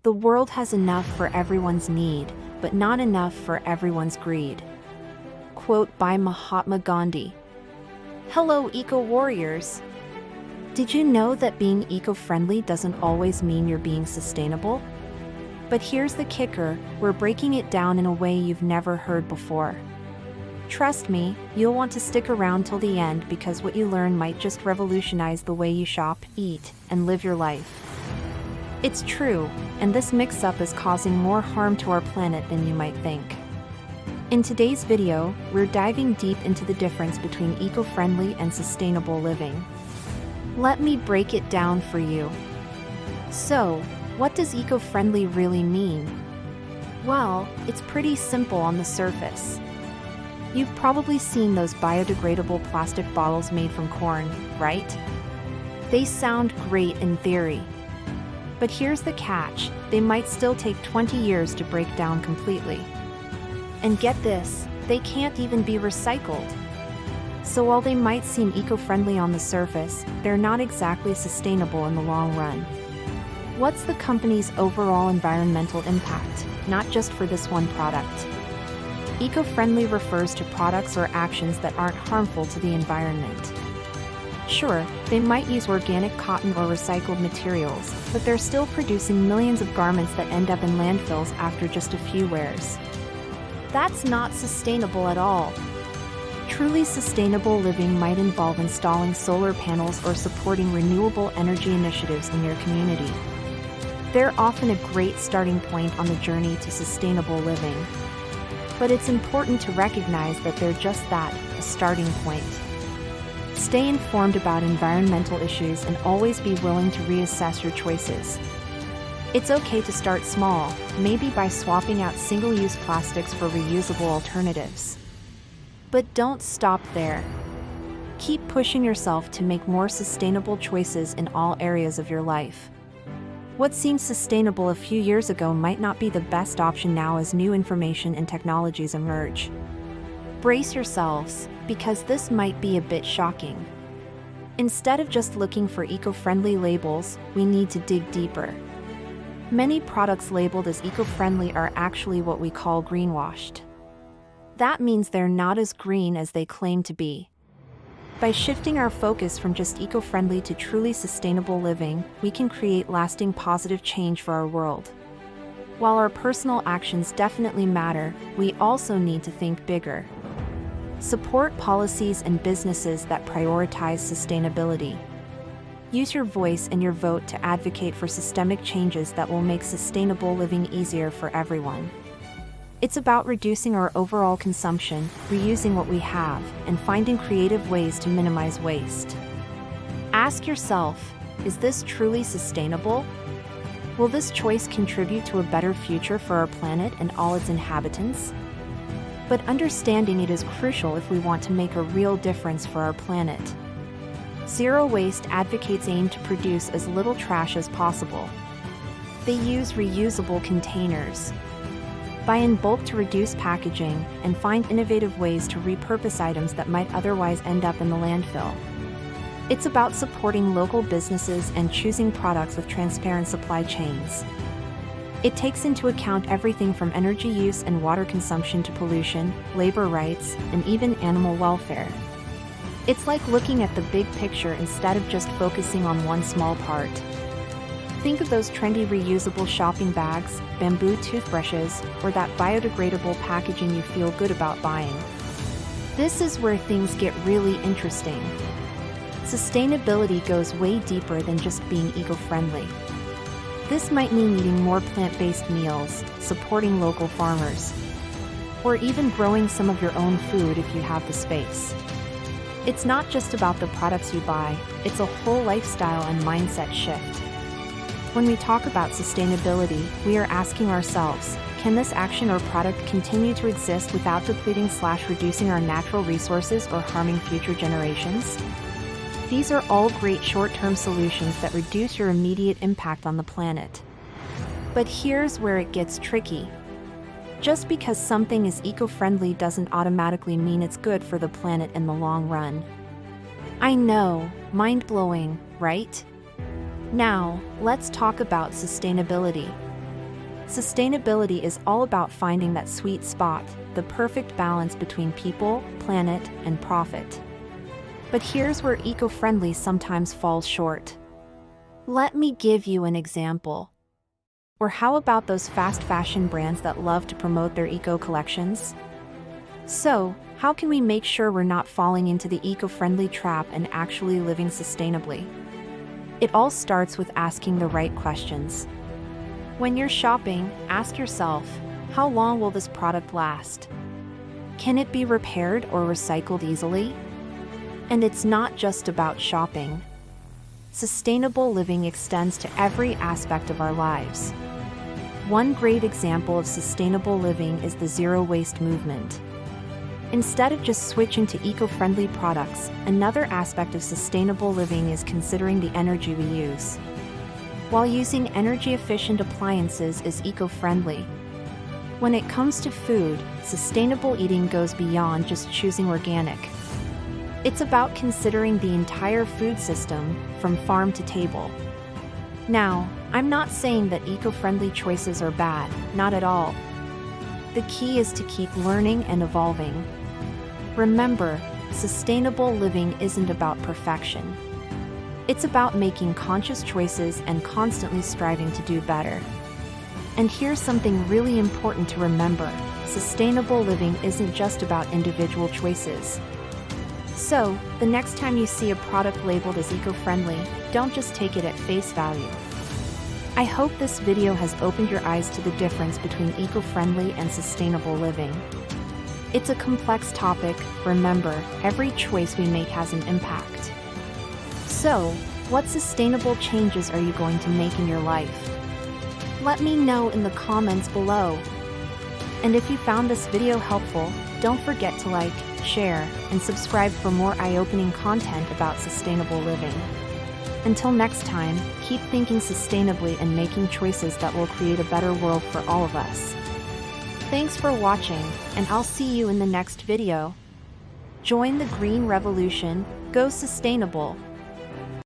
The world has enough for everyone's need, but not enough for everyone's greed. Quote by Mahatma Gandhi. Hello, eco-warriors! Did you know that being eco-friendly doesn't always mean you're being sustainable? But here's the kicker, we're breaking it down in a way you've never heard before. Trust me, you'll want to stick around till the end because what you learn might just revolutionize the way you shop, eat, and live your life. It's true, and this mix-up is causing more harm to our planet than you might think. In today's video, we're diving deep into the difference between eco-friendly and sustainable living. Let me break it down for you. So, what does eco-friendly really mean? Well, it's pretty simple on the surface. You've probably seen those biodegradable plastic bottles made from corn, right? They sound great in theory. But here's the catch, they might still take 20 years to break down completely. And get this, they can't even be recycled. So while they might seem eco-friendly on the surface, they're not exactly sustainable in the long run. What's the company's overall environmental impact, not just for this one product? Eco-friendly refers to products or actions that aren't harmful to the environment. Sure, they might use organic cotton or recycled materials, but they're still producing millions of garments that end up in landfills after just a few wears. That's not sustainable at all. Truly sustainable living might involve installing solar panels or supporting renewable energy initiatives in your community. They're often a great starting point on the journey to sustainable living. But it's important to recognize that they're just that, a starting point. Stay informed about environmental issues and always be willing to reassess your choices. It's okay to start small, maybe by swapping out single-use plastics for reusable alternatives. But don't stop there. Keep pushing yourself to make more sustainable choices in all areas of your life. What seemed sustainable a few years ago might not be the best option now as new information and technologies emerge. Brace yourselves, because this might be a bit shocking. Instead of just looking for eco-friendly labels, we need to dig deeper. Many products labeled as eco-friendly are actually what we call greenwashed. That means they're not as green as they claim to be. By shifting our focus from just eco-friendly to truly sustainable living, we can create lasting positive change for our world. While our personal actions definitely matter, we also need to think bigger. Support policies and businesses that prioritize sustainability. Use your voice and your vote to advocate for systemic changes that will make sustainable living easier for everyone. It's about reducing our overall consumption, reusing what we have, and finding creative ways to minimize waste. Ask yourself, is this truly sustainable? Will this choice contribute to a better future for our planet and all its inhabitants? But understanding it is crucial if we want to make a real difference for our planet. Zero Waste advocates aim to produce as little trash as possible. They use reusable containers. Buy in bulk to reduce packaging, and find innovative ways to repurpose items that might otherwise end up in the landfill. It's about supporting local businesses and choosing products with transparent supply chains. It takes into account everything from energy use and water consumption to pollution, labor rights, and even animal welfare. It's like looking at the big picture instead of just focusing on one small part. Think of those trendy reusable shopping bags, bamboo toothbrushes, or that biodegradable packaging you feel good about buying. This is where things get really interesting. Sustainability goes way deeper than just being eco-friendly. This might mean eating more plant-based meals, supporting local farmers, or even growing some of your own food if you have the space. It's not just about the products you buy, it's a whole lifestyle and mindset shift. When we talk about sustainability, we are asking ourselves, can this action or product continue to exist without depleting/reducing our natural resources or harming future generations? These are all great short-term solutions that reduce your immediate impact on the planet. But here's where it gets tricky. Just because something is eco-friendly doesn't automatically mean it's good for the planet in the long run. I know, mind-blowing, right? Now, let's talk about sustainability. Sustainability is all about finding that sweet spot, the perfect balance between people, planet, and profit. But here's where eco-friendly sometimes falls short. Let me give you an example. Or how about those fast fashion brands that love to promote their eco collections? So, how can we make sure we're not falling into the eco-friendly trap and actually living sustainably? It all starts with asking the right questions. When you're shopping, ask yourself, how long will this product last? Can it be repaired or recycled easily? And it's not just about shopping. Sustainable living extends to every aspect of our lives. One great example of sustainable living is the zero-waste movement. Instead of just switching to eco-friendly products, another aspect of sustainable living is considering the energy we use. While using energy-efficient appliances is eco-friendly, when it comes to food, sustainable eating goes beyond just choosing organic. It's about considering the entire food system, from farm to table. Now, I'm not saying that eco-friendly choices are bad, not at all. The key is to keep learning and evolving. Remember, sustainable living isn't about perfection. It's about making conscious choices and constantly striving to do better. And here's something really important to remember: sustainable living isn't just about individual choices. So, the next time you see a product labeled as eco-friendly, don't just take it at face value. I hope this video has opened your eyes to the difference between eco-friendly and sustainable living. It's a complex topic. Remember, every choice we make has an impact. So, what sustainable changes are you going to make in your life? Let me know in the comments below. And if you found this video helpful, don't forget to like, share, and subscribe for more eye-opening content about sustainable living. Until next time, keep thinking sustainably and making choices that will create a better world for all of us. Thanks for watching, and I'll see you in the next video. Join the green revolution, go sustainable.